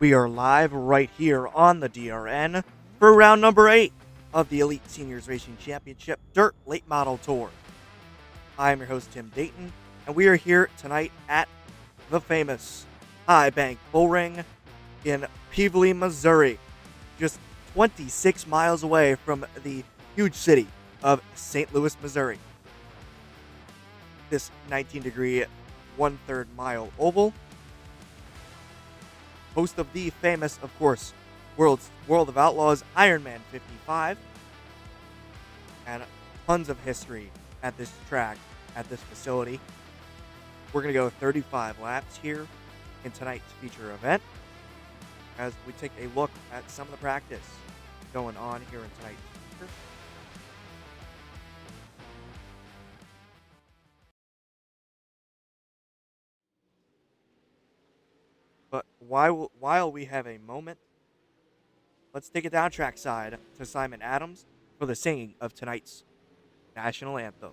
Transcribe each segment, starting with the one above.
We are live right here on the DRN for round number 8 of the Elite Seniors Racing Championship Dirt Late Model Tour. I am your host, Tim Dayton, and we are here tonight at the famous High Bank Bull Ring in Pevely, Missouri, just 26 miles away from the huge city of St. Louis, Missouri. This 19-degree, 1/3 mile oval, host of the famous, of course, World of Outlaws Ironman 55, and tons of history at this track, at this facility. We're going to go 35 laps here in tonight's feature event as we take a look at some of the practice going on here in tonight's feature. But while we have a moment, let's take it down trackside to Simon Adams for the singing of tonight's national anthem.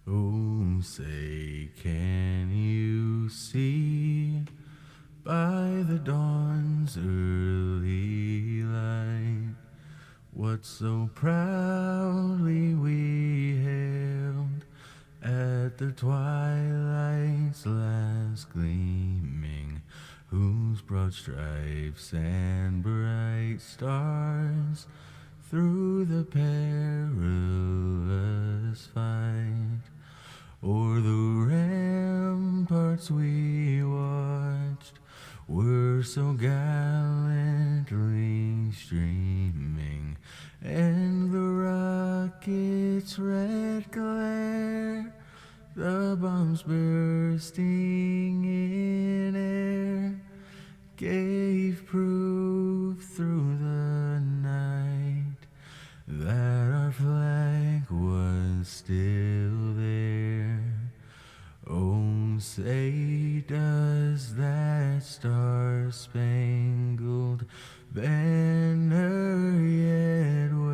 Oh, say, can you see by the dawn's early light what so proudly we hailed at the twilight's last gleaming, whose broad stripes and bright stars through the perilous fight o'er the ramparts we watched were so gallantly streaming, and the rocket's red glare, the bombs bursting in air, gave proof through the night that our flag was still there. Oh, say, does that star-spangled banner yet wave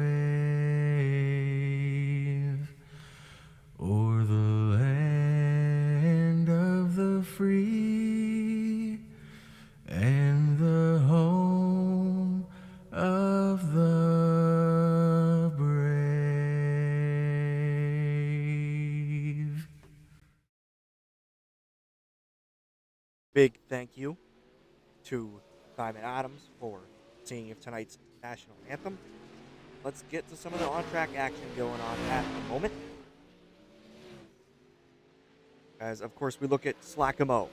o'er the land of the free and the home of the brave? Big thank you to Simon Adams for singing of tonight's national anthem. Let's get to some of the on-track action going on at the moment. As, of course, we look at Slackamo.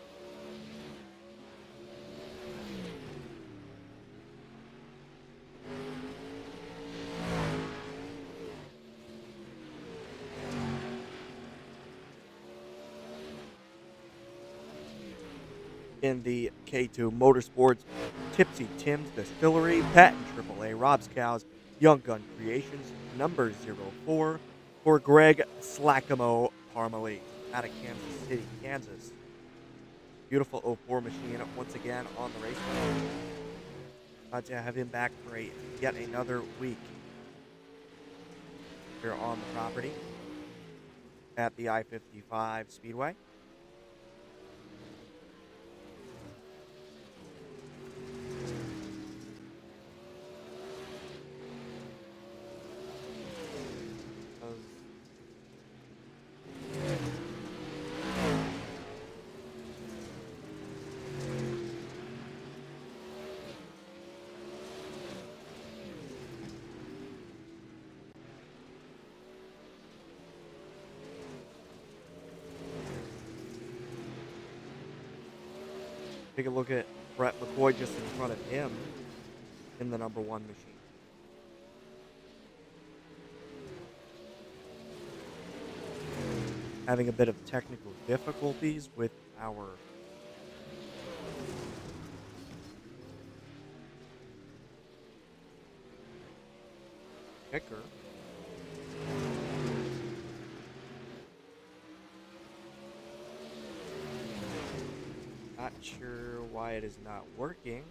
In the K2 Motorsports, Tipsy Tim's Distillery, Patent AAA, Rob's Cows, Young Gun Creations, number 04 for Greg Slackamo Parmalee out of Kansas City, Kansas. Beautiful 04 machine once again on the racetrack. Glad to have him back for yet another week here on the property at the I-55 Speedway. Take a look at Brett McCoy just in front of him in the number 1 machine. Having a bit of technical difficulties with our kicker. Not sure why it is not working.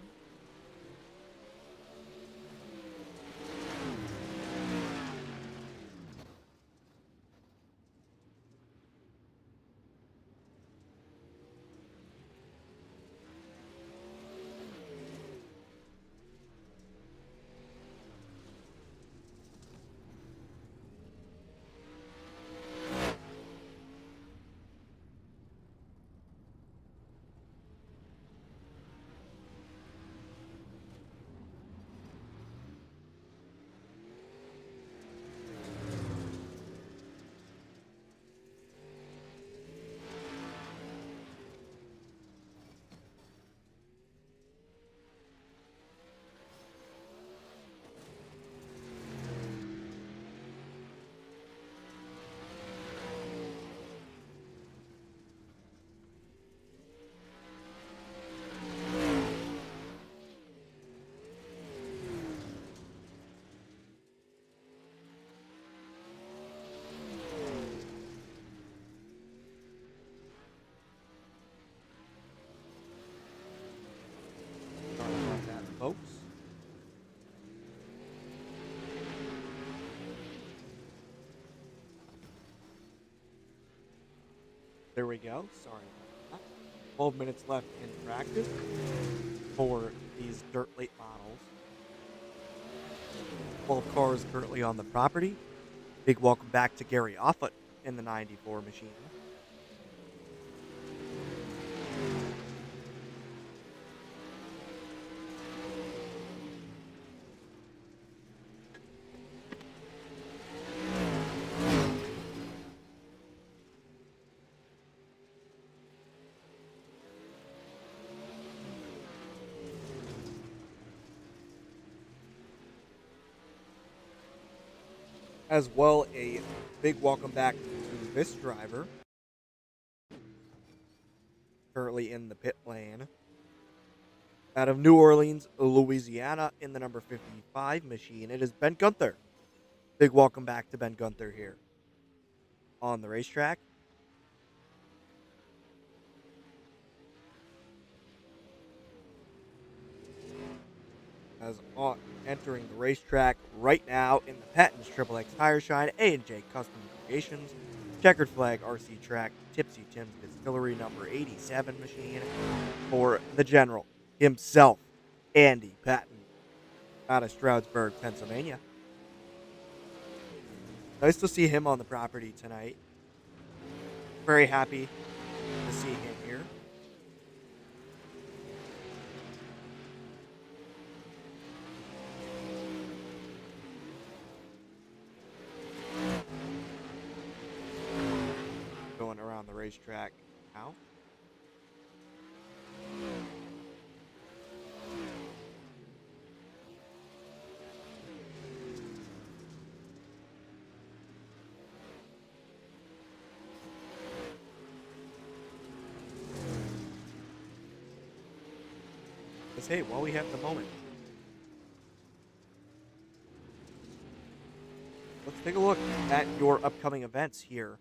There we go. Sorry about that. 12 minutes left in practice for these dirt late models. 12 cars currently on the property. Big welcome back to Gary Offutt in the 94 machine. As well, a big welcome back to this driver, currently in the pit lane. Out of New Orleans, Louisiana, in the number 55 machine, it is Ben Gunther. Big welcome back to Ben Gunther here on the racetrack. As entering the racetrack right now in the Patton's Triple X Tire Shine A&J Custom Creations, Checkered Flag RC Track, Tipsy Tim's Distillery number 87 machine for the General himself, Andy Patton, out of Stroudsburg, Pennsylvania. Nice to see him on the property tonight. Very happy to see him here. Going around the racetrack now. Because, hey, while we have the moment, let's take a look at your upcoming events here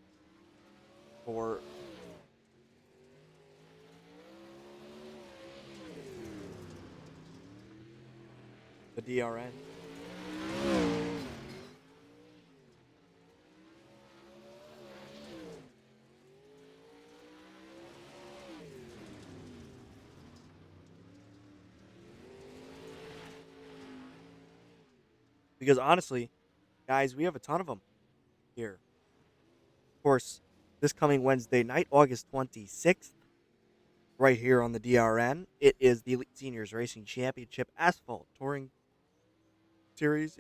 for the DRN. Because honestly, guys, we have a ton of them here. Of course, this coming Wednesday night, August 26th, right here on the DRN, it is the Elite Seniors Racing Championship Asphalt Touring Series,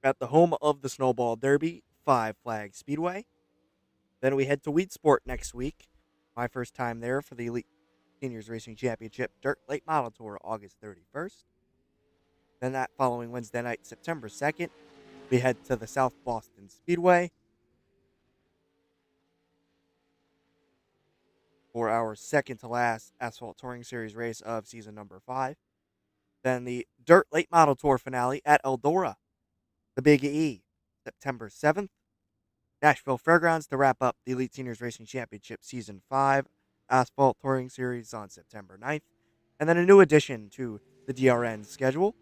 at the home of the Snowball Derby, Five Flag Speedway. Then we head to Weed Sport next week. My first time there for the Elite Seniors Racing Championship Dirt Late Model Tour, August 31st. Then that following Wednesday night, September 2nd, we head to the South Boston Speedway for our second to last Asphalt Touring Series race of season number 5. Then the Dirt Late Model Tour finale at Eldora, the Big E, September 7th. Nashville Fairgrounds to wrap up the Elite Seniors Racing Championship Season 5 Asphalt Touring Series on September 9th. And then a new addition to the DRN schedule,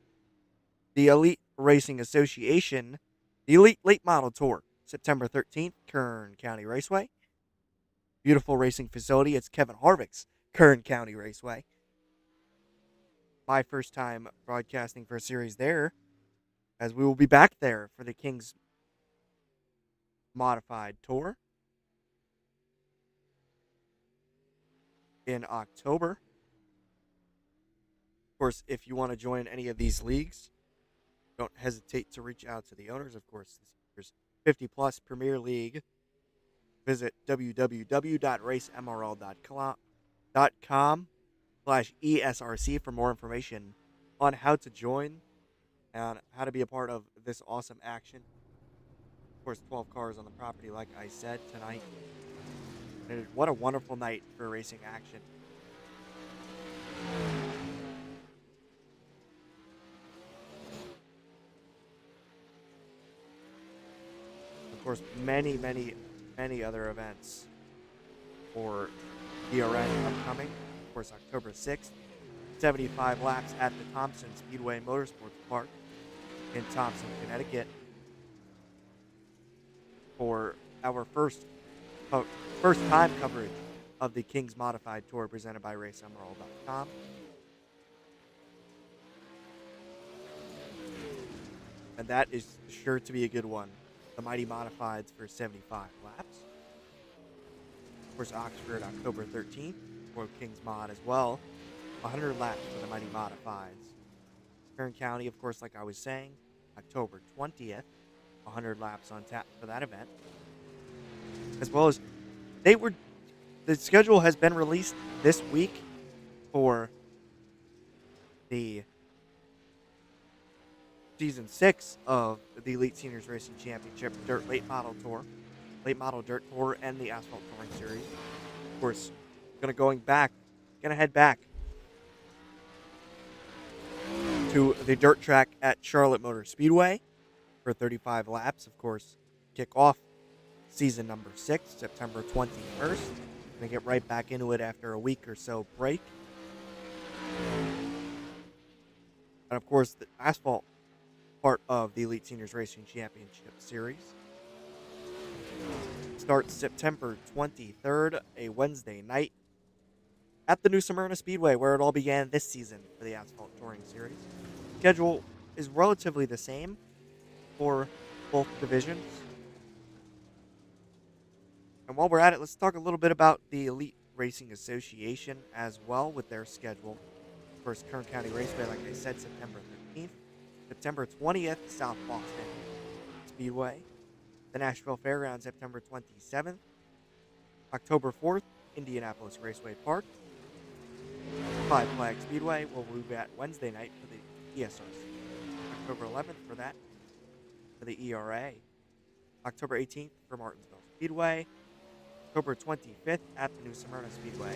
the Elite Racing Association, the Elite Late Model Tour, September 13th, Kern County Raceway. Beautiful racing facility. It's Kevin Harvick's Kern County Raceway. My first time broadcasting for a series there, as we will be back there for the King's Modified Tour in October. Of course, if you want to join any of these leagues, don't hesitate to reach out to the owners. Of course, this year's 50 Plus Premier League. Visit www.racemrl.com/ESRC for more information on how to join and how to be a part of this awesome action. Of course, 12 cars on the property, like I said, tonight. And what a wonderful night for racing action. Of course, many other events for DRN upcoming. Of course, October 6th, 75 laps at the Thompson Speedway Motorsports Park in Thompson, Connecticut for our first time coverage of the Kings Modified Tour presented by RaceEmerald.com. And that is sure to be a good one. The Mighty Modifieds for 75 laps. Of course, Oxford, October 13th, for Kings Mod as well. 100 laps for the Mighty Modifieds. Kern County, of course, like I was saying, October 20th, 100 laps on tap for that event. As well as the schedule has been released this week for the Season 6 of the Elite Seniors Racing Championship Dirt Late Model Dirt Tour, and the Asphalt Touring Series. Of course, gonna head back to the dirt track at Charlotte Motor Speedway for 35 laps. Of course, kick off season number 6, September 21st. Gonna get right back into it after a week or so break. And of course, the asphalt part of the Elite Seniors Racing Championship Series starts September 23rd, a Wednesday night, at the New Smyrna Speedway, where it all began this season for the Asphalt Touring Series. Schedule is relatively the same for both divisions. And while we're at it, let's talk a little bit about the Elite Racing Association as well with their schedule. First, Kern County Raceway, like I said, September 13th. September 20th, South Boston Speedway. The Nashville Fairgrounds, September 27th. October 4th, Indianapolis Raceway Park. Five Flag Speedway will move at Wednesday night for the ESRC. October 11th for that, for the ERA. October 18th for Martinsville Speedway. October 25th at the New Smyrna Speedway.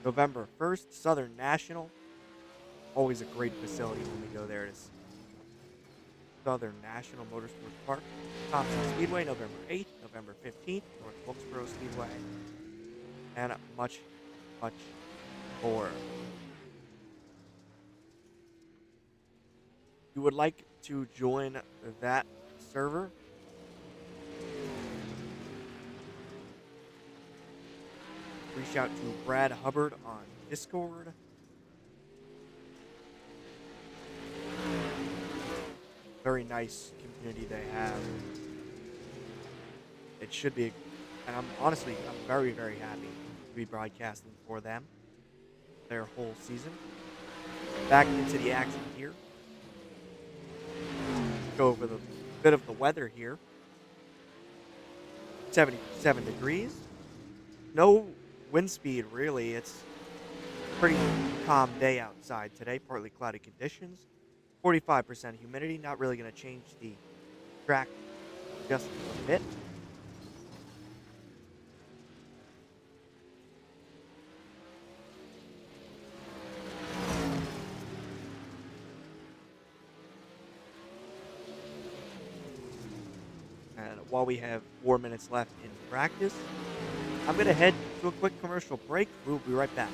November 1st, Southern National. Always a great facility when we go there. It is Southern National Motorsports Park. Thompson Speedway, November 8th. November 15th, North Wilkesboro Speedway. And much, much more. If you would like to join that server, reach out to Brad Hubbard on Discord. Very nice community they have. It should be, and I'm very, very happy to be broadcasting for them their whole season. Back into the action here. Go over the bit of the weather here. 77 degrees. No wind speed, really. It's a pretty calm day outside today. Partly cloudy conditions. 45% humidity. Not really going to change the track just a bit. And while we have 4 minutes left in practice, I'm going to head to a quick commercial break. We'll be right back.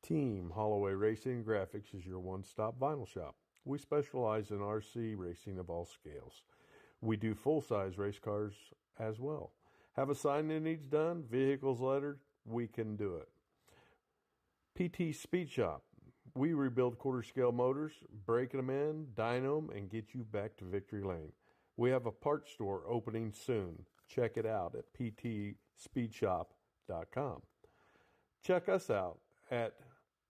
Team Holloway Racing Graphics is your one-stop vinyl shop. We specialize in RC racing of all scales. We do full-size race cars as well. Have a sign that needs done, vehicles lettered, we can do it. PT Speed Shop. We rebuild quarter-scale motors, break them in, dyno them, and get you back to victory lane. We have a parts store opening soon. Check it out at ptspeedshop.com. Check us out at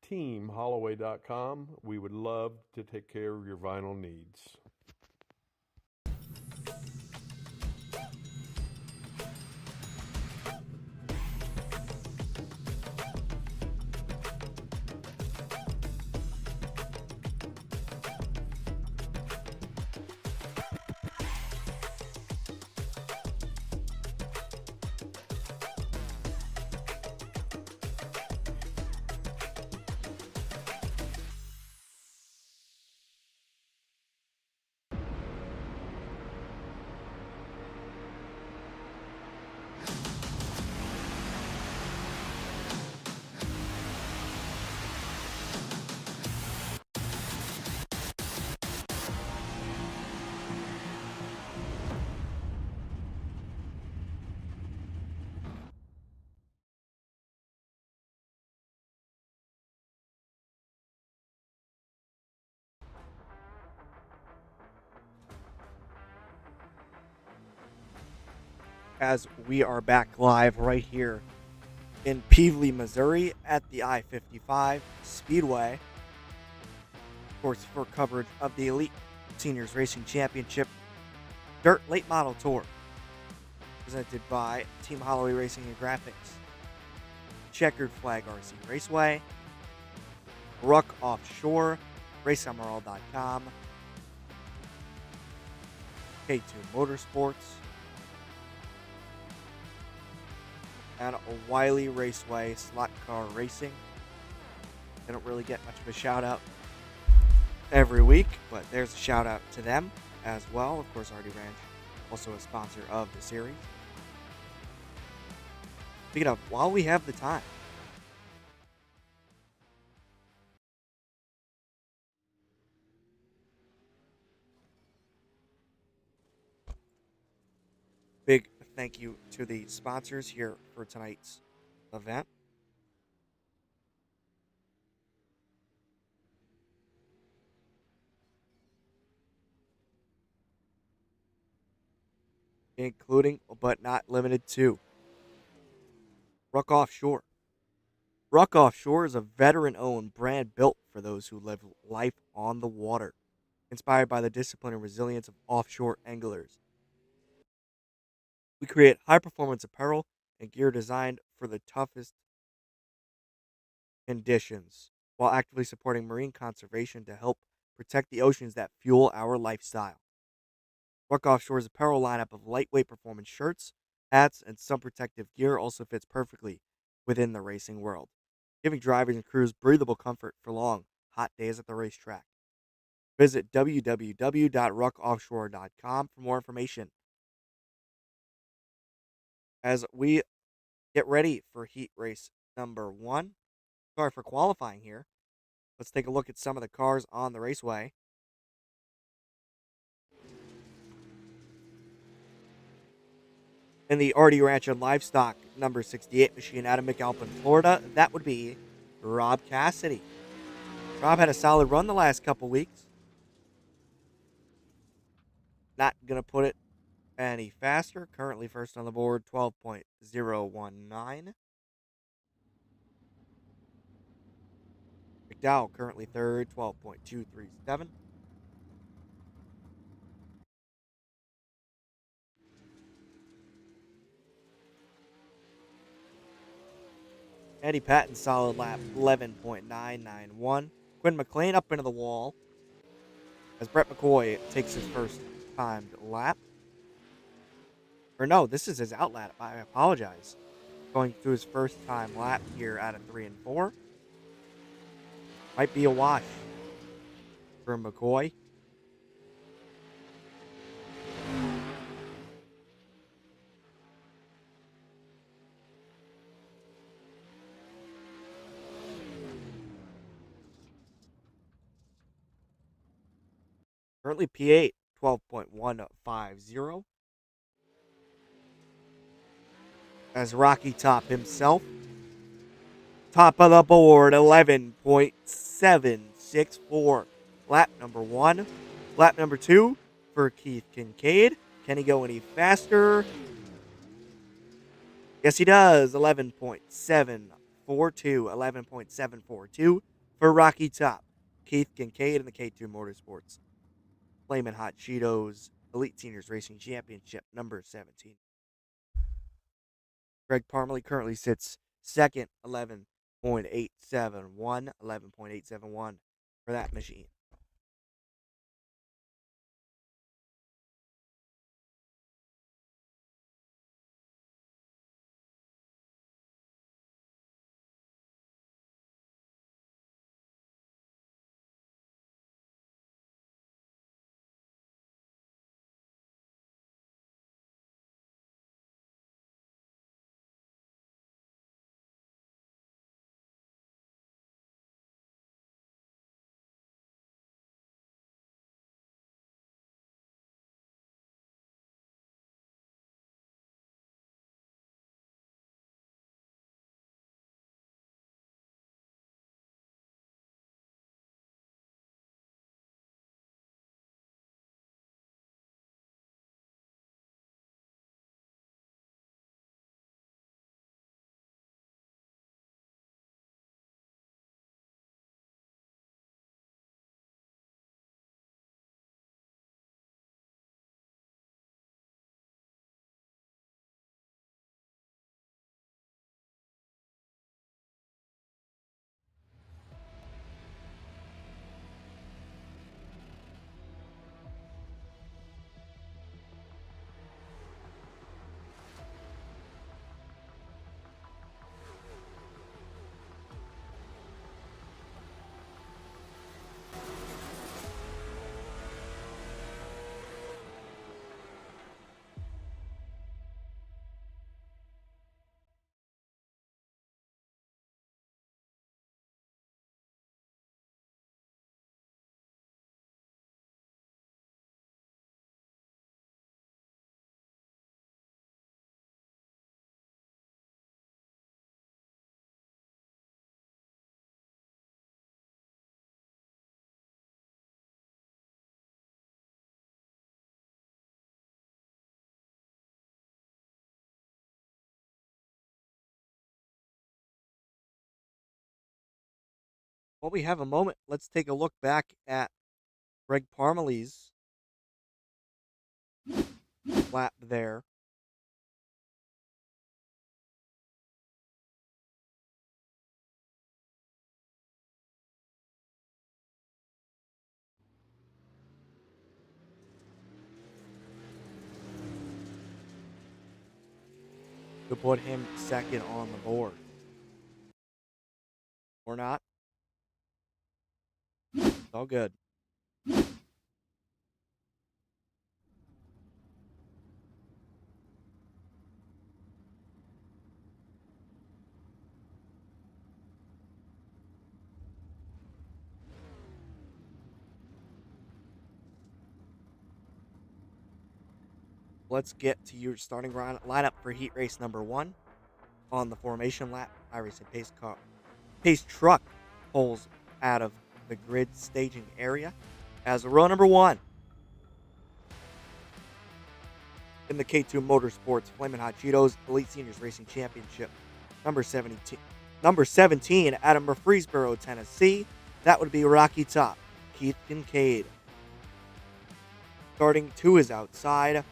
teamholloway.com. We would love to take care of your vinyl needs. As we are back live right here in Pevely, Missouri at the I-55 Speedway. Of course, for coverage of the Elite Seniors Racing Championship Dirt Late Model Tour. Presented by Team Holloway Racing and Graphics, Checkered Flag RC Raceway, Ruck Offshore, RaceEmerald.com, K2 Motorsports, and Wiley Raceway Slot Car Racing. They don't really get much of a shout out every week, but there's a shout out to them as well. Of course, Artie Ranch, also a sponsor of the series. Speaking of, while we have the time, big thank you to the sponsors here for tonight's event. Including, but not limited to, Ruck Offshore. Ruck Offshore is a veteran-owned brand built for those who live life on the water, inspired by the discipline and resilience of offshore anglers. We create high-performance apparel and gear designed for the toughest conditions, while actively supporting marine conservation to help protect the oceans that fuel our lifestyle. Ruck Offshore's apparel lineup of lightweight performance shirts, hats, and sun protective gear also fits perfectly within the racing world, giving drivers and crews breathable comfort for long, hot days at the racetrack. Visit www.ruckoffshore.com for more information. As we get ready for heat race number 1, sorry for qualifying here, let's take a look at some of the cars on the raceway. In the Artie Ranch and Livestock number 68 machine out of McAlpin, Florida, that would be Rob Cassidy. Rob had a solid run the last couple weeks. Not going to put it any faster. Currently first on the board, 12.019. McDowell currently third, 12.237. Eddie Patton, solid lap, 11.991. Quinn McLean up into the wall as Brett McCoy takes his first timed lap. Or no, this is his out lap. I apologize. Going through his first time lap here out of 3 and 4. Might be a wash for McCoy. Currently P8, 12.150. As Rocky Top himself, top of the board, 11.764. Lap number 1. Lap number 2, for Keith Kincaid. Can he go any faster? Yes, he does. 11.742 for Rocky Top. Keith Kincaid in the K2 Motorsports Flamin' Hot Cheetos Elite Seniors Racing Championship number 17. Greg Parmalee currently sits second, 11.871 for that machine. While we have a moment, let's take a look back at Greg Parmalee's lap there. To put him second on the board. Or not. It's all good. Let's get to your starting lineup for heat race number 1. On the formation lap, iRacing pace truck pulls out of the grid staging area as row number 1 in the K2 Motorsports Flamin' Hot Cheetos Elite Seniors Racing Championship number 17 out of Murfreesboro, Tennessee. That would be Rocky Top, Keith Kincaid. Starting 2 is outside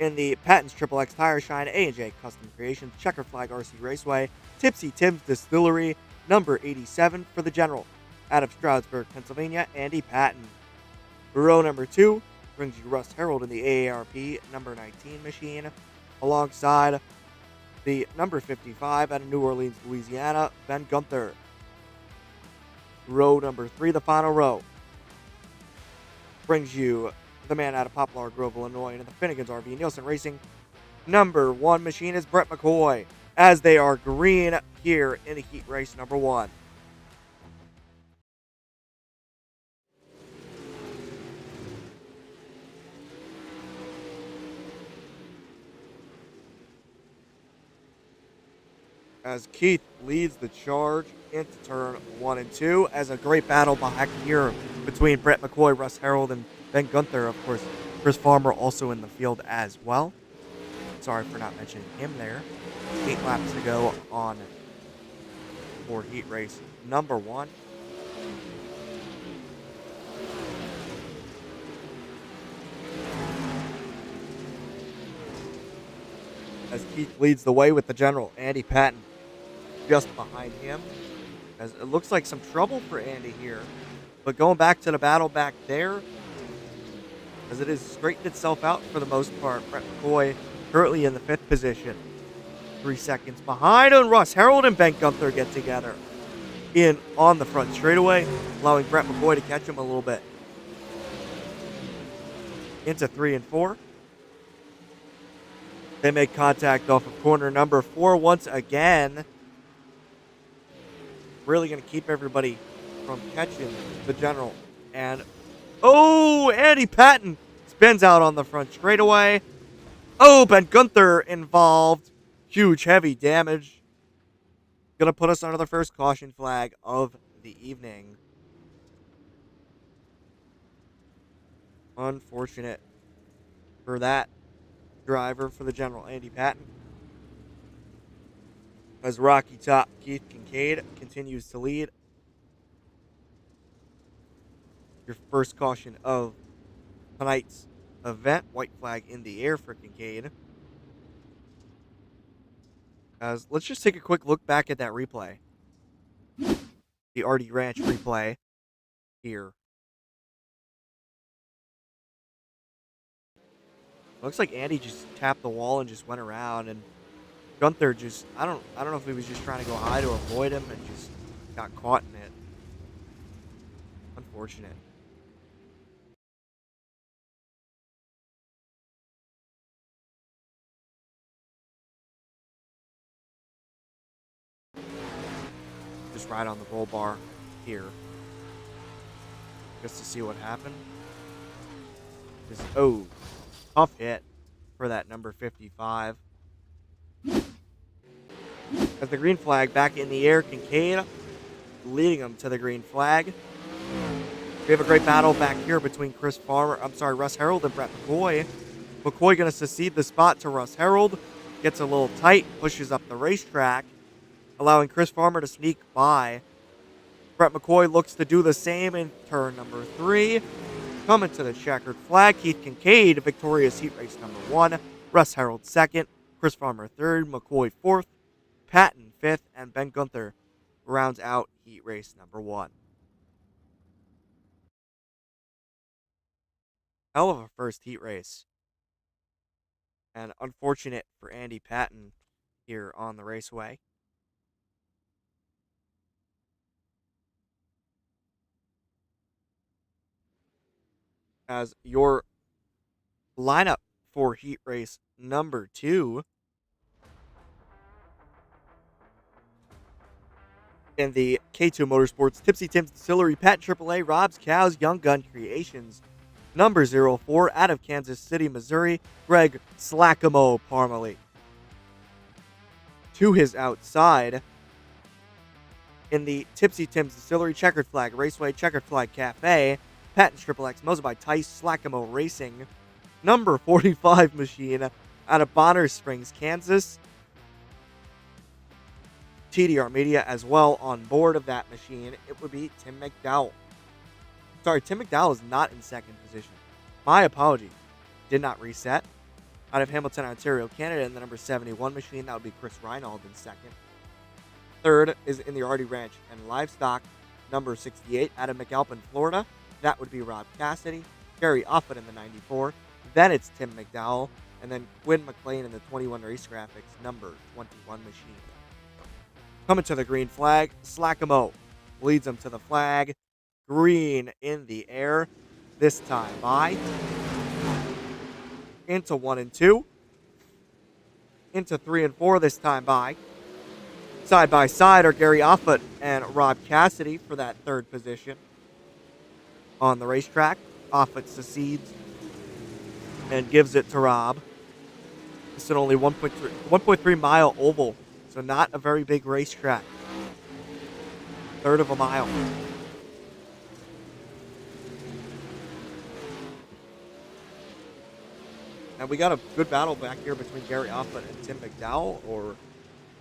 in the Patton's Triple X Tire Shine A&J Custom Creations Checker Flag RC Raceway Tipsy Tim's Distillery number 87 for the General out of Stroudsburg, Pennsylvania, Andy Patton. Row number 2 brings you Russ Harold in the AARP number 19 machine alongside the number 55 out of New Orleans, Louisiana, Ben Gunther. Row number 3, the final row, brings you the man out of Poplar Grove, Illinois, and the Finnegan's RV Nielsen Racing number 1 machine is Brett McCoy, as they are green here in heat race number 1. As Keith leads the charge into turn 1 and 2, as a great battle back here between Brett McCoy, Russ Harold, and Ben Gunther. Of course, Chris Farmer also in the field as well. Sorry for not mentioning him there. 8 laps to go on for heat race number 1. As Keith leads the way with the general, Andy Patton just behind him. As it looks like some trouble for Andy here. But going back to the battle back there, as it has straightened itself out for the most part. Brett McCoy currently in the 5th position. 3 seconds behind, and Russ Harold and Ben Gunther get together in on the front straightaway, allowing Brett McCoy to catch him a little bit. Into 3 and 4. They make contact off of corner number 4 once again. Really going to keep everybody from catching the general. And, oh, Andy Patton spins out on the front straightaway. Oh, Ben Gunther involved. Huge, heavy damage. Going to put us under the first caution flag of the evening. Unfortunate for that driver for the general, Andy Patton. As Rocky Top Keith Kincaid continues to lead. Your first caution of tonight's event. White flag in the air for Kincaid. As let's just take a quick look back at that replay. The RD Ranch replay here. Looks like Andy just tapped the wall and just went around, and Gunther just I don't know if he was just trying to go high to avoid him and just got caught in it. Unfortunate. Just right on the roll bar here. Just to see what happened. Just tough hit for that number 55. As the green flag back in the air, Kincaid leading them to the green flag. We have a great battle back here between Russ Harold and Brett McCoy. McCoy going to secede the spot to Russ Harold. Gets a little tight, pushes up the racetrack, allowing Chris Farmer to sneak by. Brett McCoy looks to do the same in turn number 3. Coming to the checkered flag, Keith Kincaid, victorious heat race number 1. Russ Harold 2nd, Chris Farmer 3rd, McCoy 4th, Patton 5th, and Ben Gunther rounds out heat race number 1. Hell of a first heat race. And unfortunate for Andy Patton here on the Raceway. As your lineup for heat race number 2 in the K2 Motorsports Tipsy Tim's Distillery Pat AAA Rob's Cows Young Gun Creations. Number 04 out of Kansas City, Missouri, Greg Slackamo Parmalee. To his outside, in the Tipsy Tim's Distillery Checkered Flag Raceway Checkered Flag Cafe, Patton Triple X, Moser by Tice Slackamo Racing. Number 45 machine out of Bonner Springs, Kansas. TDR Media as well on board of that machine. It would be Tim McDowell. Sorry, Tim McDowell is not in second position. My apologies. Did not reset. Out of Hamilton, Ontario, Canada, in the number 71 machine, that would be Chris Reinald in second. Third is in the RD Ranch and Livestock, number 68, out of McAlpin, Florida. That would be Rob Cassidy. Gary Offit in the 94. Then it's Tim McDowell. And then Quinn McLean in the 21 Race Graphics, number 21 machine. Coming to the green flag, Slackamo leads them to the flag. Green in the air. This time by. Into 1 and 2. Into 3 and 4 this time by. Side by side are Gary Offit and Rob Cassidy for that third position. On the racetrack, Offit secedes and gives it to Rob. It's an only 1.3 mile oval, so not a very big racetrack. Third of a mile. And we got a good battle back here between Gary Offit and Tim McDowell, or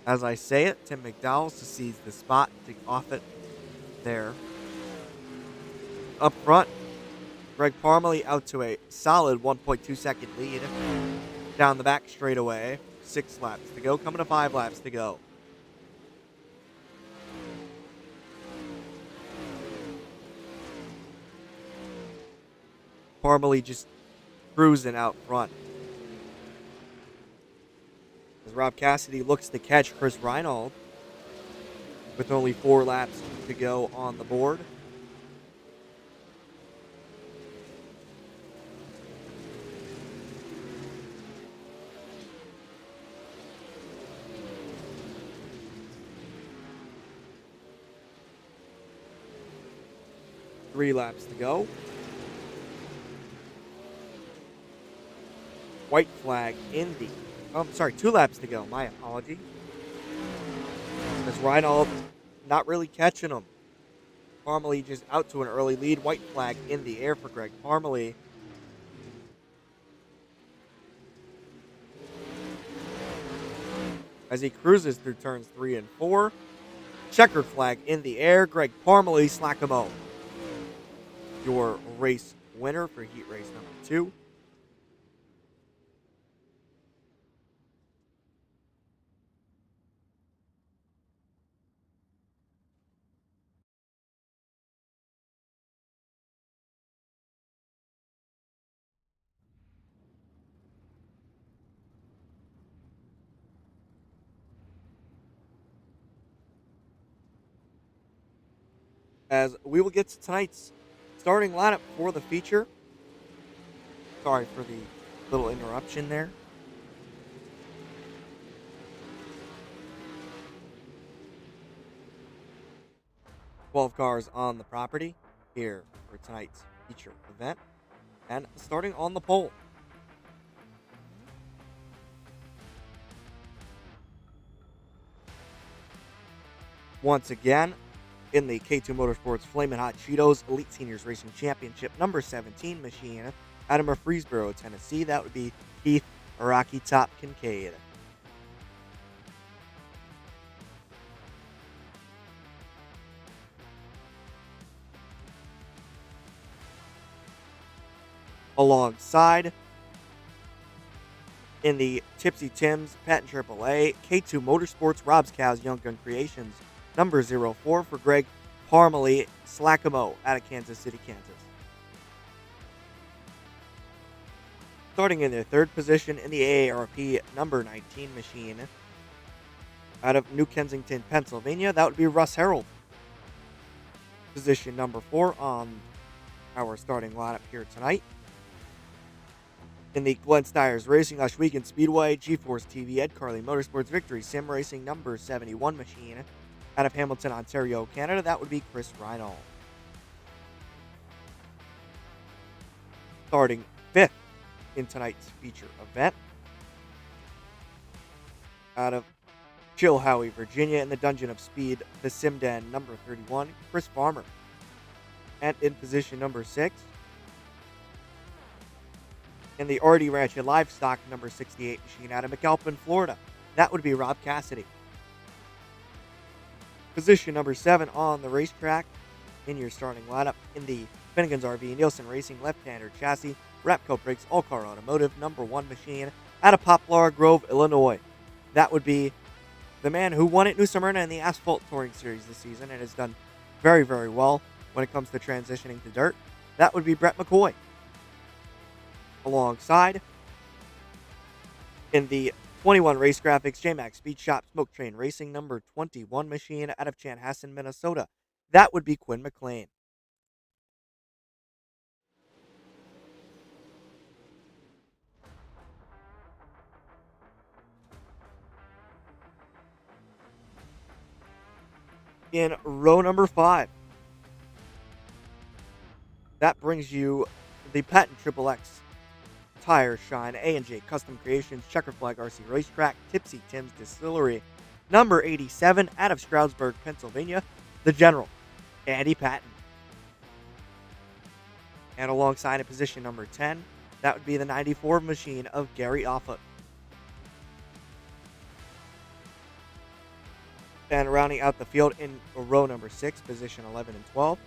as I say it, Tim McDowell succeeds the spot to Offit there. Up front, Greg Parmalee out to a solid 1.2 second lead. Down the back straightaway, 6 laps to go, coming to 5 laps to go. Parmalee just cruising out front. As Rob Cassidy looks to catch Chris Reinald with only 4 laps to go on the board. Three laps to go. White flag in the... Oh, sorry, 2 laps to go. My apology. As Reinald not really catching him. Parmalee just out to an early lead. White flag in the air for Greg Parmalee. As he cruises through turns 3 and 4. Checkered flag in the air. Greg Parmalee, slack-a-mo. Your race winner for heat race number 2. As we will get to tonight's starting lineup for the feature. Sorry for the little interruption there. "12 cars on the property here for tonight's feature event. And starting on the pole, once again, in the K2 Motorsports Flamin' Hot Cheetos Elite Seniors Racing Championship number 17 machine out of Murfreesboro, Tennessee, that would be Heath Rocky Top Kincaid. Alongside, in the Tipsy Tim's Patent AAA K2 Motorsports Rob's Cows Young Gun Creations number 04 for Greg Parmalee, slack-a-mo out of Kansas City, Kansas. Starting in their 3rd position in the AARP number 19 machine out of New Kensington, Pennsylvania, that would be Russ Harold. Position number 4 on our starting lineup here tonight. In the Glenn Stiers Racing Oshwegan Speedway G-Force TV Ed Carley Motorsports Victory Sim Racing number 71 machine out of Hamilton, Ontario, Canada, that would be Chris Reinald. Starting 5th in tonight's feature event out of Chilhowie, Virginia, in the Dungeon of Speed, the Sim Den number 31, Chris Farmer. And in position number 6, in the RD Ranch and Livestock number 68 machine out of McAlpin, Florida, that would be Rob Cassidy. Position number 7 on the racetrack in your starting lineup in the Finnegan's RV Nielsen Racing left-hander chassis, Rapco Briggs All-Car Automotive number 1 machine out of Poplar Grove, Illinois. That would be the man who won at New Smyrna in the Asphalt Touring Series this season and has done very, very well when it comes to transitioning to dirt. That would be Brett McCoy. Alongside, in the 21 Race Graphics J-Max Speed Shop Smoke Train Racing number 21 machine out of Chanhassen, Minnesota, that would be Quinn McLean. In row number 5, that brings you the Patent Triple X Tire Shine A&J Custom Creations Checker Flag RC Racetrack Tipsy Tim's Distillery number 87 out of Stroudsburg, Pennsylvania, the General, Andy Patton. And alongside in position number 10 That would be the 94 machine of Gary Offutt. And rounding out the field in row number 6, position 11 and 12.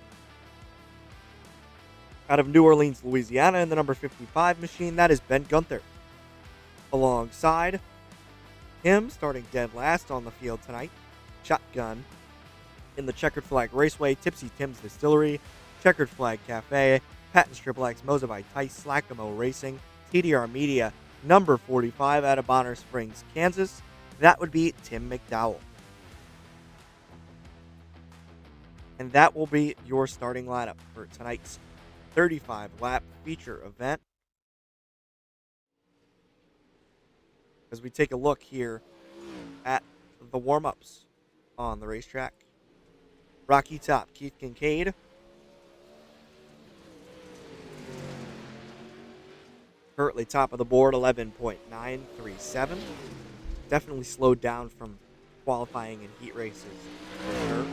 Out of New Orleans, Louisiana, in the number 55 machine, that is Ben Gunther. Alongside him, starting dead last on the field tonight, shotgun in the Checkered Flag Raceway, Tipsy Tim's Distillery, Checkered Flag Cafe, Patton's Triple X, Moza by Tice, Slackamo Racing, TDR Media, number 45 out of Bonner Springs, Kansas. That would be Tim McDowell. And that will be your starting lineup for tonight's 35-lap feature event. As we take a look here at the warm-ups on the racetrack. Rocky Top, Keith Kincaid. Currently top of the board, 11.937. Definitely slowed down from qualifying in heat races. Sure.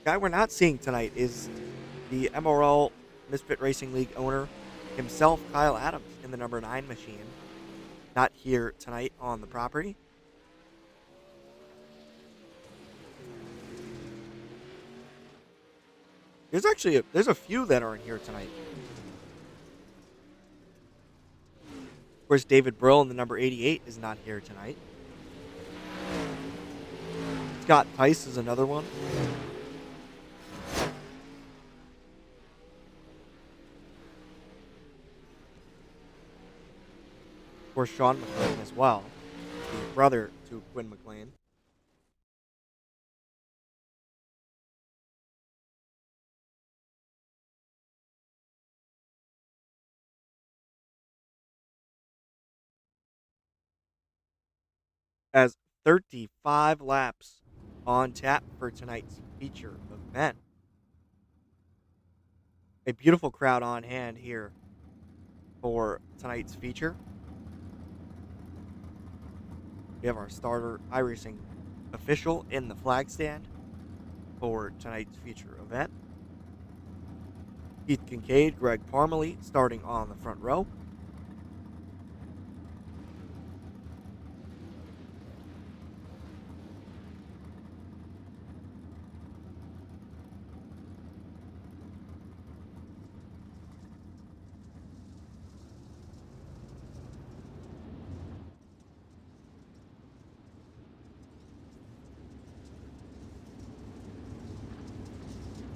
Guy we're not seeing tonight is the MRL Misfit Racing League owner himself, Kyle Adams, in the number 9 machine. Not here tonight on the property. There's a few that aren't here tonight. Of course, David Brill in the number 88 is not here tonight. Scott Tice is another one. Of course, Sean McLean as well, the brother to Quinn McLean. As 35 laps on tap for tonight's feature event. A beautiful crowd on hand here for tonight's feature. We have our starter iRacing official in the flag stand for tonight's feature event. Keith Kincaid, Greg Parmalee starting on the front row.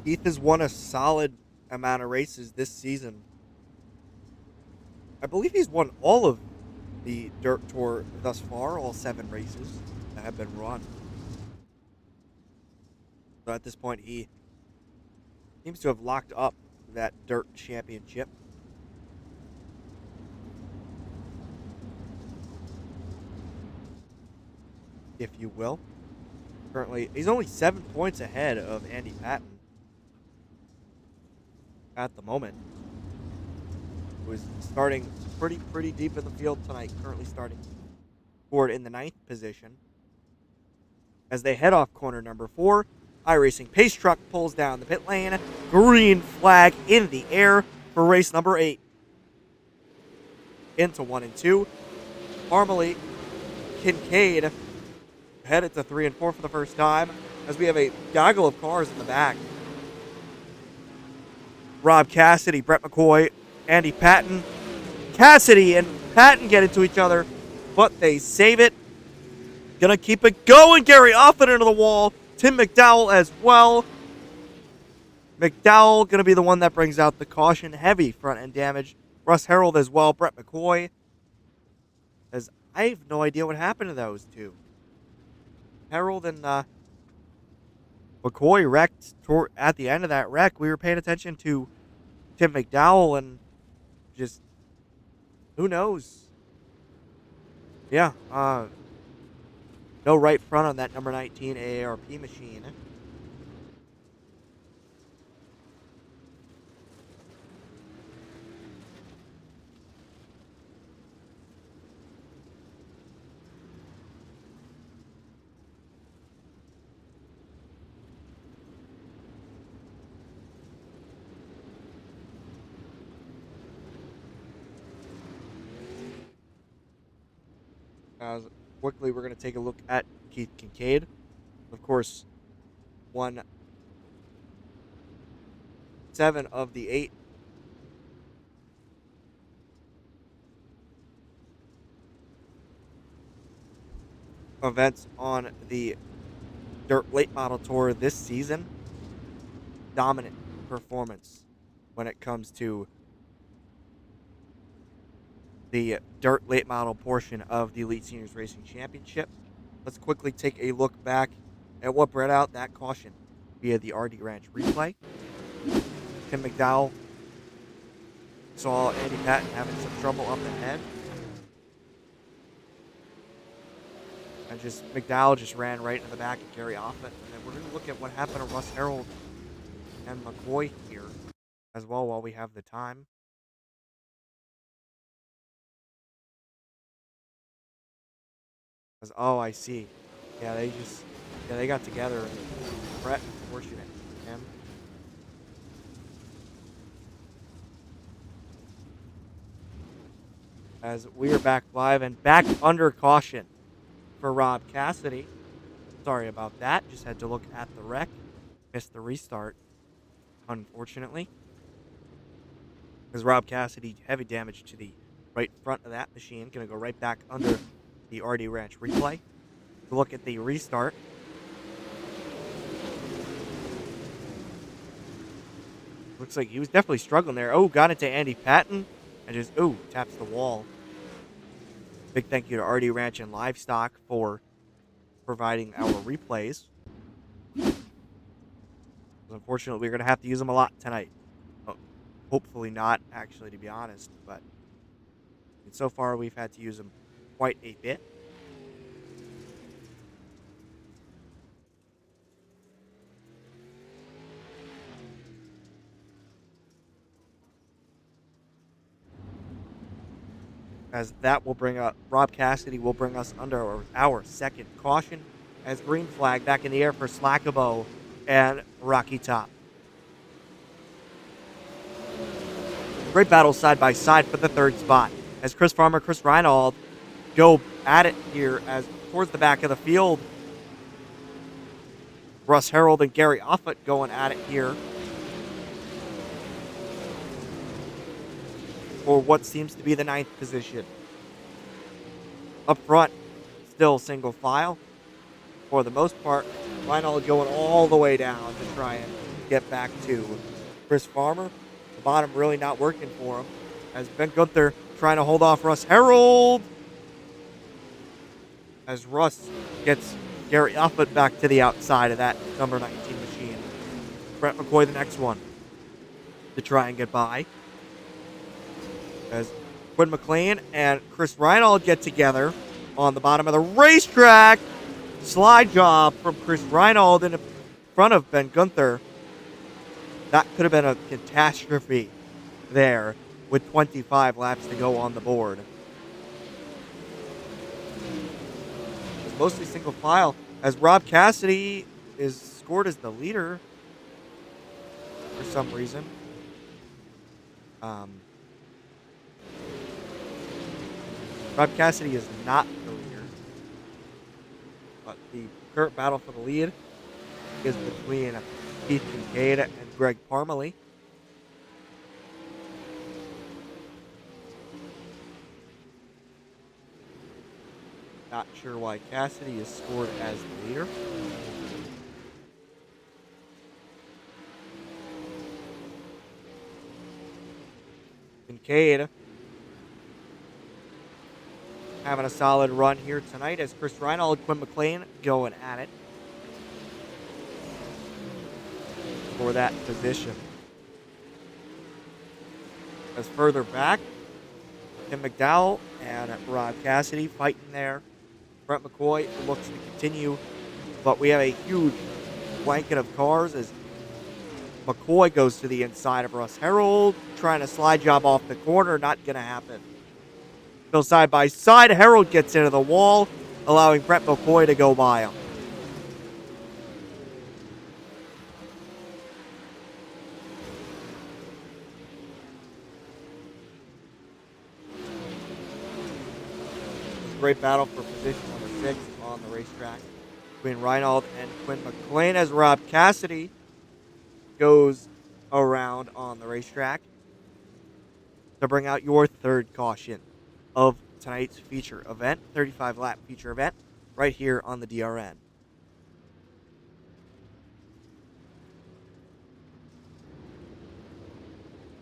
Keith has won a solid amount of races this season. I believe he's won all of the Dirt Tour thus far, all 7 races that have been run. So at this point, he seems to have locked up that Dirt Championship. If you will. Currently, he's only 7 points ahead of Andy Patton at the moment, who is starting pretty deep in the field tonight, currently starting forward in the 9th position. As they head off corner number 4, iRacing Pace Truck pulls down the pit lane. Green flag in the air for race number 8. Into 1 and 2. Parmalee, Kincaid headed to 3 and 4 for the first time, as we have a gaggle of cars in the back. Rob Cassidy, Brett McCoy, Andy Patton. Cassidy and Patton get into each other, but they save it. Gonna keep it going. Gary Offutt into the wall. Tim McDowell as well. McDowell gonna be the one that brings out the caution. Heavy front end damage. Russ Harold as well. Brett McCoy. As I have no idea what happened to those two. Harold and McCoy wrecked at the end of that wreck. We were paying attention to Tim McDowell and just, who knows? Yeah, no right front on that number 19 AARP machine. As quickly, we're going to take a look at Keith Kincaid. Of course, won 7 of the 8 events on the Dirt Late Model Tour this season. Dominant performance when it comes to the Dirt Late Model portion of the Elite Seniors Racing Championship. Let's quickly take a look back at what brought out that caution via the RD Ranch replay. Tim McDowell saw Andy Patton having some trouble up ahead. And McDowell just ran right into the back of Gary Offit. And then we're going to look at what happened to Russ Harold and McCoy here as well while we have the time. Oh, I see. Yeah, they got together. And Brett, unfortunate for him. As we are back live and back under caution for Rob Cassidy. Sorry about that. Just had to look at the wreck. Missed the restart, unfortunately. Because Rob Cassidy, heavy damage to the right front of that machine. Going to go right back under the RD Ranch replay. To look at the restart. Looks like he was definitely struggling there. Oh, got into Andy Patton. And just, taps the wall. Big thank you to RD Ranch and Livestock for providing our replays. Unfortunately, we're going to have to use them a lot tonight. Hopefully not, actually, to be honest. But so far, we've had to use them quite a bit. As that will bring up, Rob Cassidy will bring us under our second caution. As green flag back in the air for Slackabo and Rocky Top. Great battle side by side for the third spot. As Chris Farmer, Chris Reinald go at it here as towards the back of the field. Russ Harold and Gary Offit going at it here. For what seems to be the 9th position. Up front, still single file. For the most part, Reinald going all the way down to try and get back to Chris Farmer. The bottom really not working for him. As Ben Gunther trying to hold off Russ Harold. As Russ gets Gary Offit back to the outside of that number 19 machine. Brett McCoy the next one to try and get by. As Quinn McLean and Chris Reinald get together on the bottom of the racetrack. Slide job from Chris Reinald in front of Ben Gunther. That could have been a catastrophe there with 25 laps to go on the board. It's mostly single file as Rob Cassidy is scored as the leader for some reason. Rob Cassidy is not the leader, but the current battle for the lead is between Keith Kincaid and Greg Parmalee. Not sure why Cassidy is scored as the leader. Kincaid having a solid run here tonight as Chris Reinald and Quinn McLean going at it for that position. As further back, Tim McDowell and Rob Cassidy fighting there. Brent McCoy looks to continue, but we have a huge blanket of cars as McCoy goes to the inside of Russ Harold, trying to slide job off the corner, not going to happen. Still side by side, Harold gets into the wall, allowing Brett McCoy to go by him. great battle for position number 6 on the racetrack between Reinald and Quinn McLean as Rob Cassidy goes around on the racetrack to bring out your third caution of tonight's feature event, 35 lap feature event, right here on the DRN.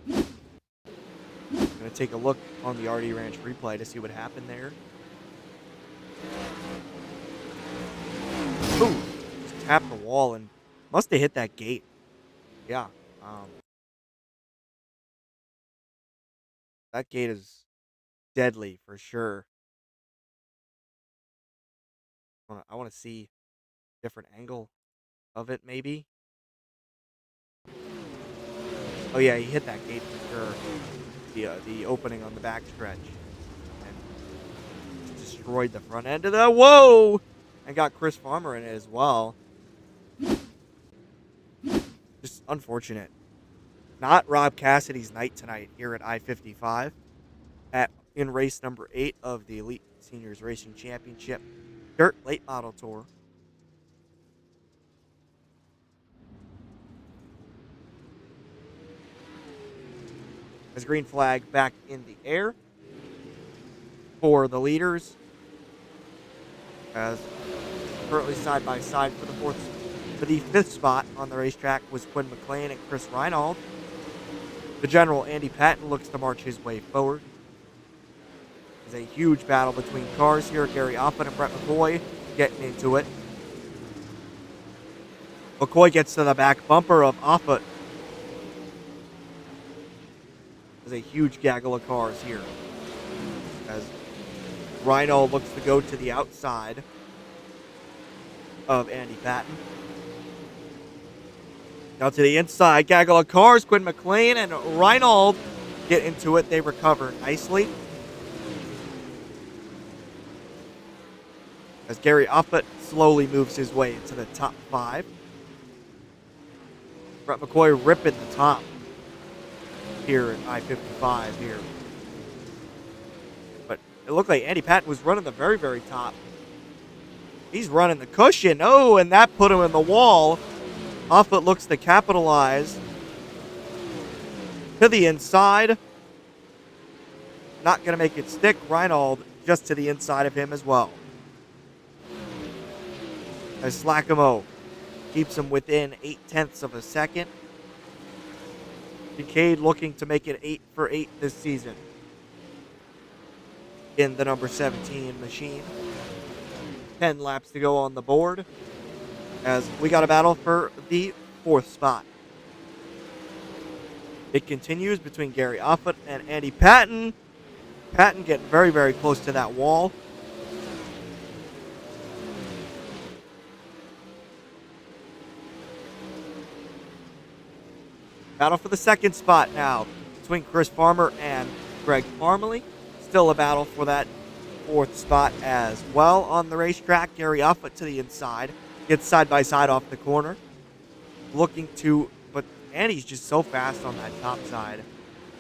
I'm going to take a look on the RD Ranch replay to see what happened there. Ooh, just tapped the wall and must have hit that gate. Yeah. That gate is deadly for sure. I want to see a different angle of it, maybe. Oh yeah, he hit that gate for sure. The opening on the backstretch, and destroyed the front end of the whoa, and got Chris Farmer in it as well. Just unfortunate. Not Rob Cassidy's night tonight here at I-55 in race number 8 of the Elite Seniors Racing Championship Dirt Late Model Tour. As green flag back in the air for the leaders, as currently side by side for the fifth spot on the racetrack was Quinn McLean and Chris Reinald. The general Andy Patton looks to march his way forward. There's a huge battle between cars here. Gary Oppen and Brett McCoy getting into it. McCoy gets to the back bumper of Offutt. There's a huge gaggle of cars here as Rhino looks to go to the outside of Andy Patton. Now to the inside, gaggle of cars. Quinn McLean and Reinald get into it. They recover nicely. As Gary Offutt slowly moves his way into the top 5. Brett McCoy ripping the top here at I-55 here. But it looked like Andy Patton was running the very, very top. He's running the cushion. Oh, and that put him in the wall. Offutt looks to capitalize to the inside. Not going to make it stick. Reinald just to the inside of him as well. As Slackamo keeps him within 0.8 of a second. Kincaid looking to make it 8 for 8 this season in the number 17 machine. 10 laps to go on the board as we got a battle for the 4th spot. It continues between Gary Offutt and Andy Patton. Patton getting very, very close to that wall. Battle for the 2nd spot now between Chris Farmer and Greg Parmalee. Still a battle for that 4th spot as well on the racetrack. Gary Offutt to the inside. Gets side by side off the corner. Looking to, but Andy's just so fast on that top side.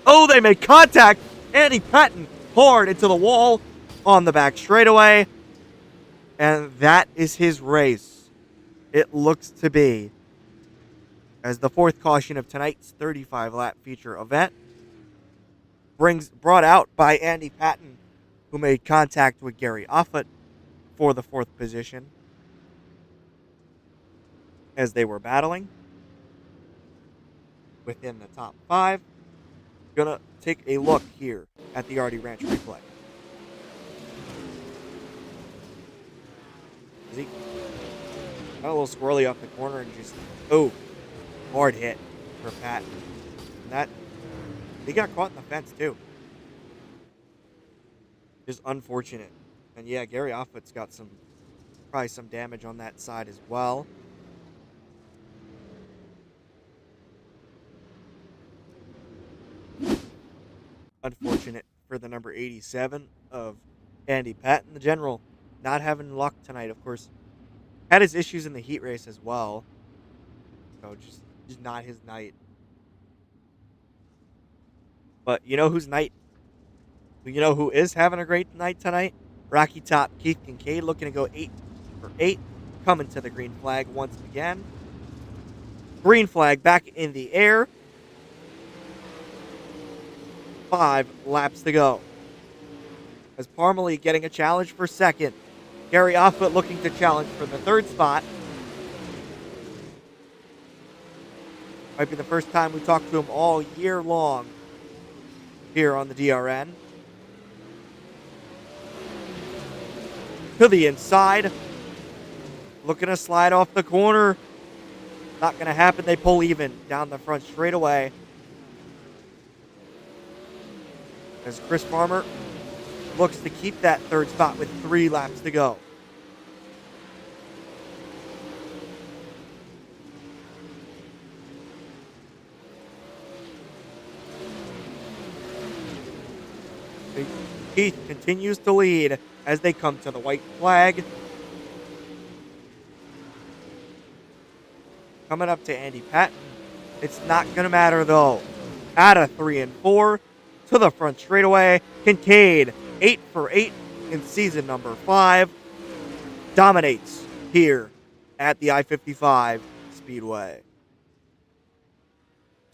Oh, they make contact. Andy Patton hard into the wall on the back straightaway. And that is his race. It looks to be. As the 4th caution of tonight's 35-lap feature event brought out by Andy Patton, who made contact with Gary Offutt for the 4th position as they were battling within the top 5. Gonna take a look here at the RD Ranch replay. Is he got a little squirrely off the corner and just hard hit for Patton. And that he got caught in the fence too. Just unfortunate. And yeah, Gary Offutt's got probably some damage on that side as well. Unfortunate for the number 87 of Andy Patton. The general not having luck tonight, of course. Had his issues in the heat race as well. So just not his night. But you know whose night? You know who is having a great night tonight? Rocky Top Keith Kincaid looking to go 8 for 8, coming to the green flag once again. Green flag back in the air. 5 laps to go. As Parmalee getting a challenge for second. Gary Offit looking to challenge for the third spot. Might be the first time we talk to him all year long here on the DRN. To the inside. Looking to slide off the corner. Not going to happen. They pull even down the front straightaway. As Chris Farmer looks to keep that third spot with 3 laps to go. Keith continues to lead as they come to the white flag. Coming up to Andy Patton. It's not going to matter though. Out of 3 and 4 to the front straightaway. Kincaid, 8 for 8 in season number 5. Dominates here at the I-55 Speedway.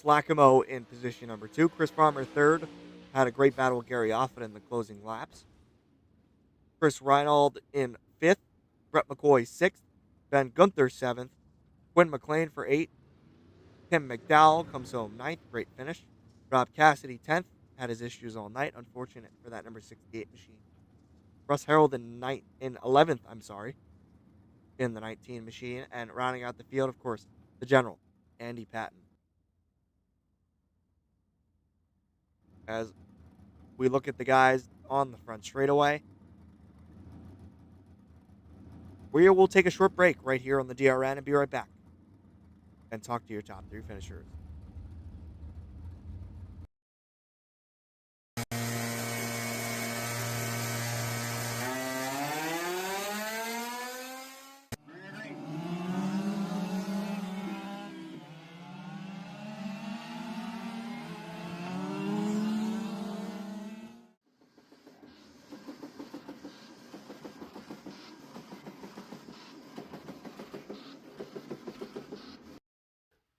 Slackamo in position number 2. Chris Farmer third. Had a great battle with Gary Offit in the closing laps. Chris Reinald in 5th. Brett McCoy 6th. Ben Gunther 7th. Quinn McLean for 8th. Tim McDowell comes home 9th. Great finish. Rob Cassidy 10th. Had his issues all night. Unfortunate for that number 68 machine. Russ Harold in 11th, in the 19 machine. And rounding out the field, of course, the general, Andy Patton. As we look at the guys on the front straightaway, we will take a short break right here on the DRN and be right back and talk to your top 3 finishers.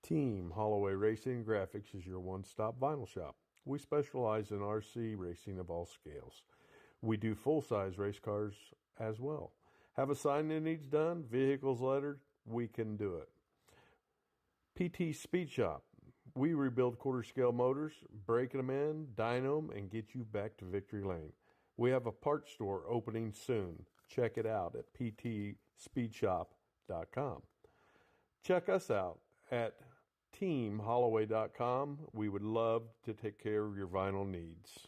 Team Holloway Racing and Graphics is your one-stop vinyl shop. We specialize in RC racing of all scales. We do full-size race cars as well. Have a sign that needs done, vehicles lettered, we can do it. PT Speed Shop. We rebuild quarter-scale motors, break them in, dyno them, and get you back to victory lane. We have a parts store opening soon. Check it out at ptspeedshop.com. Check us out at teamholloway.com. We would love to take care of your vinyl needs.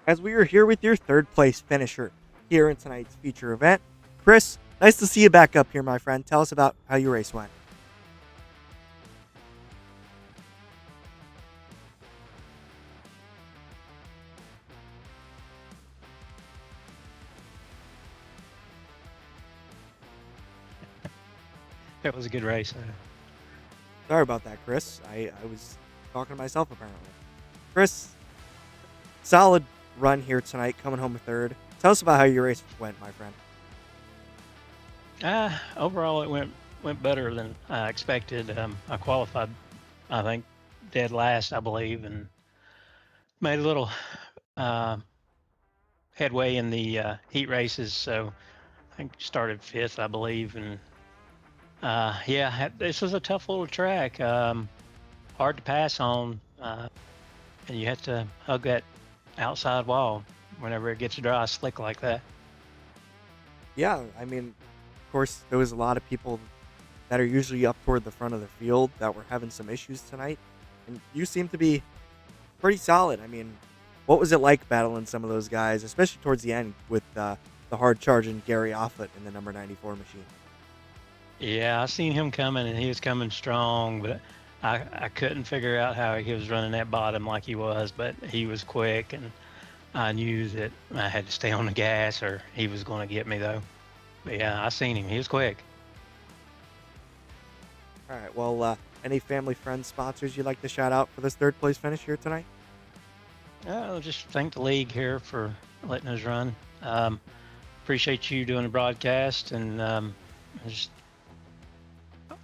As we are here with your third place finisher here in tonight's feature event, Chris, nice to see you back up here, my friend. Tell us about how your race went. It was a good race. Sorry about that, Chris. I was talking to myself, apparently. Chris, solid run here tonight, coming home third. Tell us about how your race went, my friend. Overall, it went better than I expected. I qualified, I think, dead last, I believe, and made a little headway in the heat races. So I think started 5th, I believe, and yeah, this was a tough little track. Hard to pass on, and you have to hug that outside wall whenever it gets dry, slick like that. Yeah, I mean, of course, there was a lot of people that are usually up toward the front of the field that were having some issues tonight, and you seem to be pretty solid. I mean, what was it like battling some of those guys, especially towards the end with the hard-charging Gary Offit in the number 94 machine? Yeah, I seen him coming, and he was coming strong, but I couldn't figure out how he was running that bottom like he was, but he was quick, and I knew that I had to stay on the gas or he was going to get me, though. But yeah, I seen him. He was quick. All right. Well, any family, friends, sponsors you'd like to shout out for this third place finish here tonight? I'll just thank the league here for letting us run. Appreciate you doing the broadcast, and just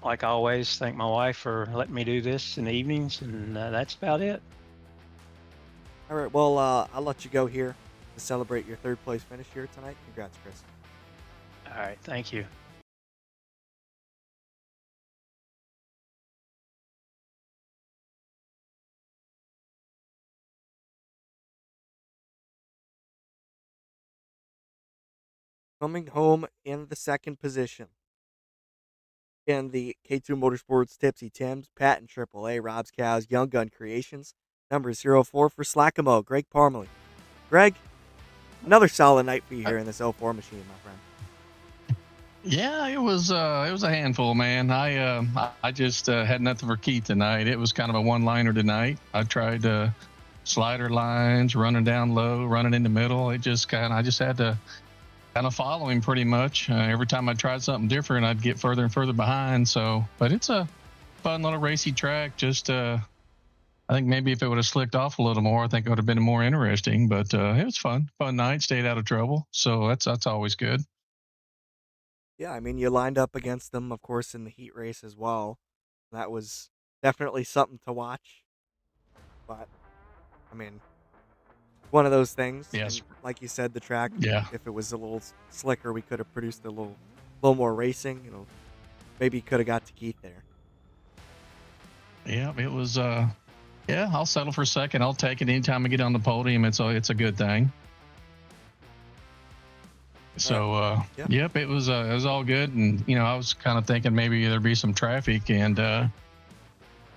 like always, thank my wife for letting me do this in the evenings, and that's about it. All right. Well, I'll let you go here to celebrate your third place finish here tonight. Congrats, Chris. All right, thank you. Coming home in the second position in the K2 Motorsports Tipsy Tims, Pat and AAA, Rob's Cows, Young Gun Creations, number 04 for Slackamo, Greg Parmalee. Greg, another solid night for you here in this 04 machine, my friend. Yeah, it was a handful, man. I just had nothing for Keith tonight. It was kind of a one-liner tonight. I tried slider lines, running down low, running in the middle. I just had to kind of follow him pretty much. Every time I tried something different, I'd get further and further behind. So, but it's a fun little racy track. Just I think maybe if it would have slicked off a little more, I think it would have been more interesting. But it was fun night. Stayed out of trouble, so that's always good. Yeah, I mean, you lined up against them, of course, in the heat race as well. That was definitely something to watch. But, I mean, one of those things. Yes. And like you said, the track, Yeah. if it was a little slicker, we could have produced a little more racing. Maybe could have got to Keith there. Yeah, it was. Yeah, I'll settle for second. I'll take it anytime I get on the podium. It's a good thing. So, yeah. Yep, it was all good. And, I was kind of thinking maybe there'd be some traffic and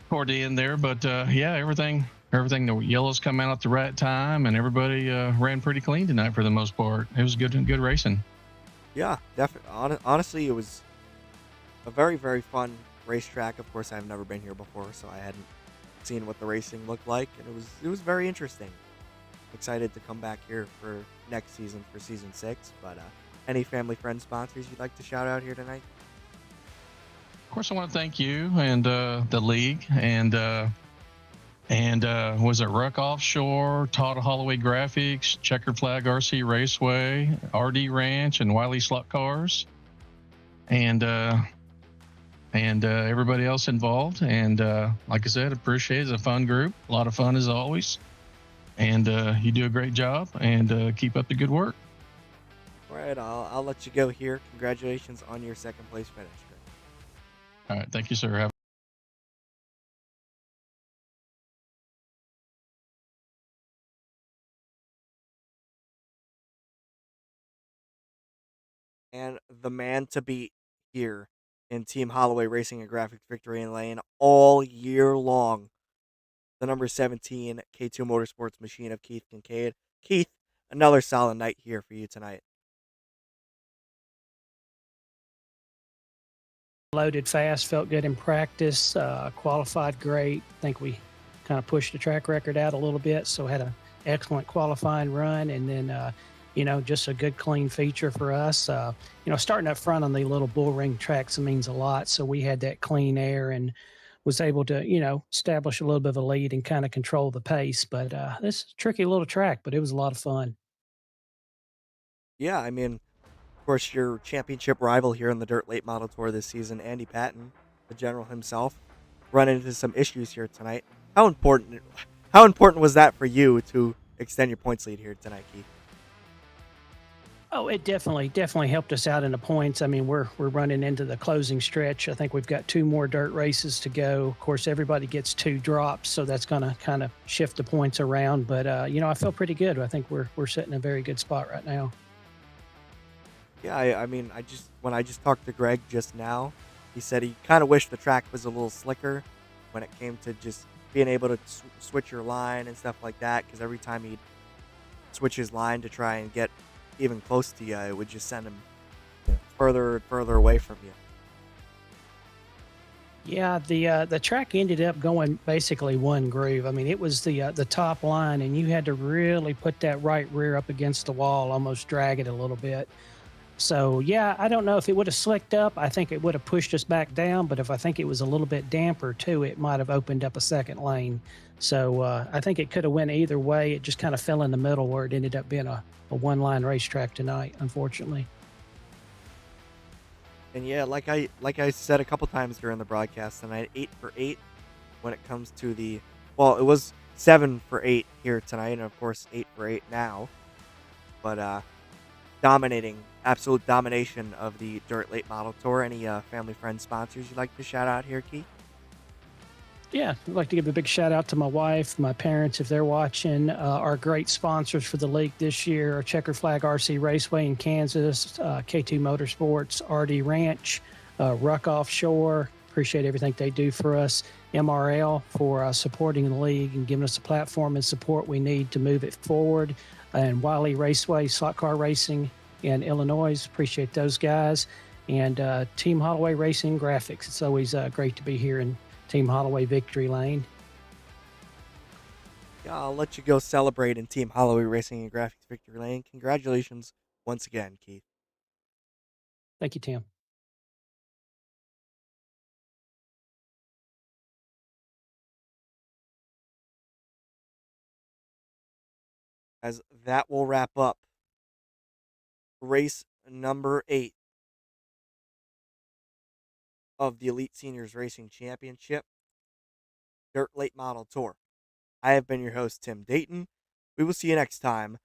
toward the end there. But, yeah, everything, the yellows come out at the right time, and everybody ran pretty clean tonight for the most part. It was good racing. Yeah, definitely. Honestly, it was a very, very fun racetrack. Of course, I've never been here before, so I hadn't seen what the racing looked like, and it was very interesting. Excited to come back here for next season, for season 6. But any family, friends, sponsors you'd like to shout out here tonight? Of course, I want to thank you and the league and was it Ruck Offshore, Todd Holloway Graphics, Checkered Flag RC Raceway, RD Ranch, and Wiley Slot Cars, and everybody else involved. And like I said, appreciate it. It's a fun group, a lot of fun as always. And you do a great job, and keep up the good work. All right, I'll let you go here. Congratulations on your second place finish. All right, thank you, sir. And the man to beat here in Team Holloway Racing and Graphics Victory Lane all year long, the number 17 K2 Motorsports machine of Keith Kincaid. Keith, another solid night here for you tonight. Loaded fast, felt good in practice, qualified great. I think we kind of pushed the track record out a little bit, so had an excellent qualifying run, and then just a good clean feature for us. Starting up front on the little bull ring tracks means a lot, so we had that clean air and was able to establish a little bit of a lead and kind of control the pace. But this is a tricky little track, but it was a lot of fun. Yeah, I mean, of course, your championship rival here in the Dirt Late Model Tour this season, Andy Patton, the general himself, run into some issues here tonight. How important was that for you to extend your points lead here tonight, Keith? Oh, it definitely helped us out in the points. I mean, we're running into the closing stretch. I think we've got 2 more dirt races to go. Of course, everybody gets 2 drops, so that's going to kind of shift the points around. But I feel pretty good. I think we're sitting in a very good spot right now. Yeah, I mean, when I just talked to Greg just now, he said he kind of wished the track was a little slicker when it came to just being able to switch your line and stuff like that. Because every time he'd switch his line to try and get even close to you, it would just send him further and further away from you. Yeah, the track ended up going basically one groove. I mean, it was the top line, and you had to really put that right rear up against the wall, almost drag it a little bit. So yeah, I don't know if it would have slicked up. I think it would have pushed us back down. But if I think it was a little bit damper too, it might have opened up a second lane. So I think it could have went either way. It just kind of fell in the middle where it ended up being a one-line racetrack tonight, unfortunately. And yeah, like I said a couple times during the broadcast tonight, 8 for 8 when it comes to the, well, it was 7 for 8 here tonight, and of course 8 for 8 now. But dominating, absolute domination of the Dirt Late Model Tour. Any family, friends, sponsors you'd like to shout out here, Keith? Yeah, I'd like to give a big shout out to my wife, my parents, if they're watching. Our great sponsors for the league this year are Checker Flag RC Raceway in Kansas, K2 Motorsports, RD Ranch, Ruck Offshore. Appreciate everything they do for us. MRL for supporting the league and giving us the platform and support we need to move it forward. And Wiley Raceway, slot car racing in Illinois. Appreciate those guys. And Team Holloway Racing Graphics. It's always great to be here in Team Holloway Victory Lane. Yeah, I'll let you go celebrate in Team Holloway Racing and Graphics Victory Lane. Congratulations once again, Keith. Thank you, Tim. As that will wrap up race number 8 of the Elite Seniors Racing Championship Dirt Late Model Tour. I have been your host, Tim Dayton. We will see you next time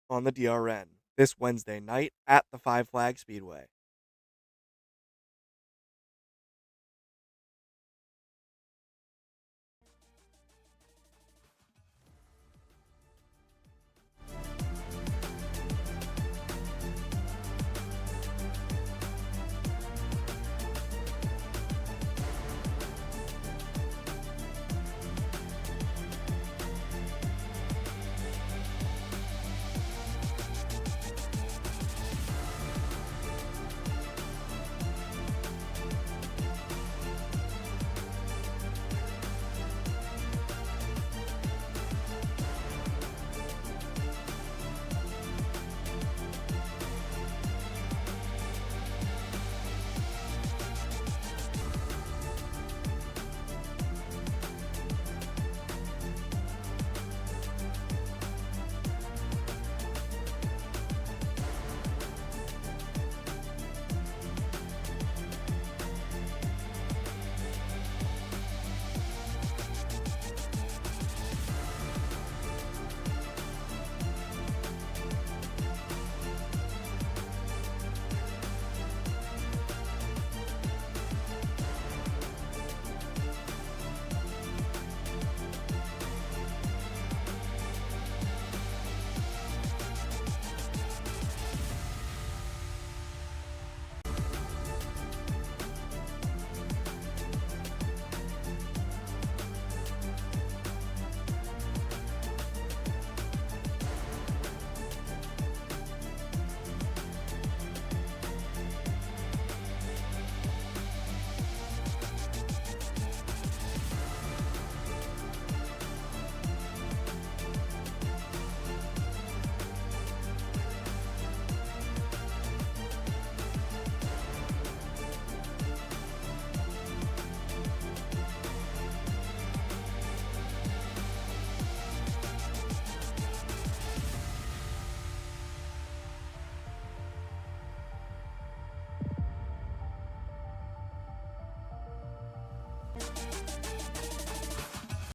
on the DRN this Wednesday night at the Five Flag Speedway.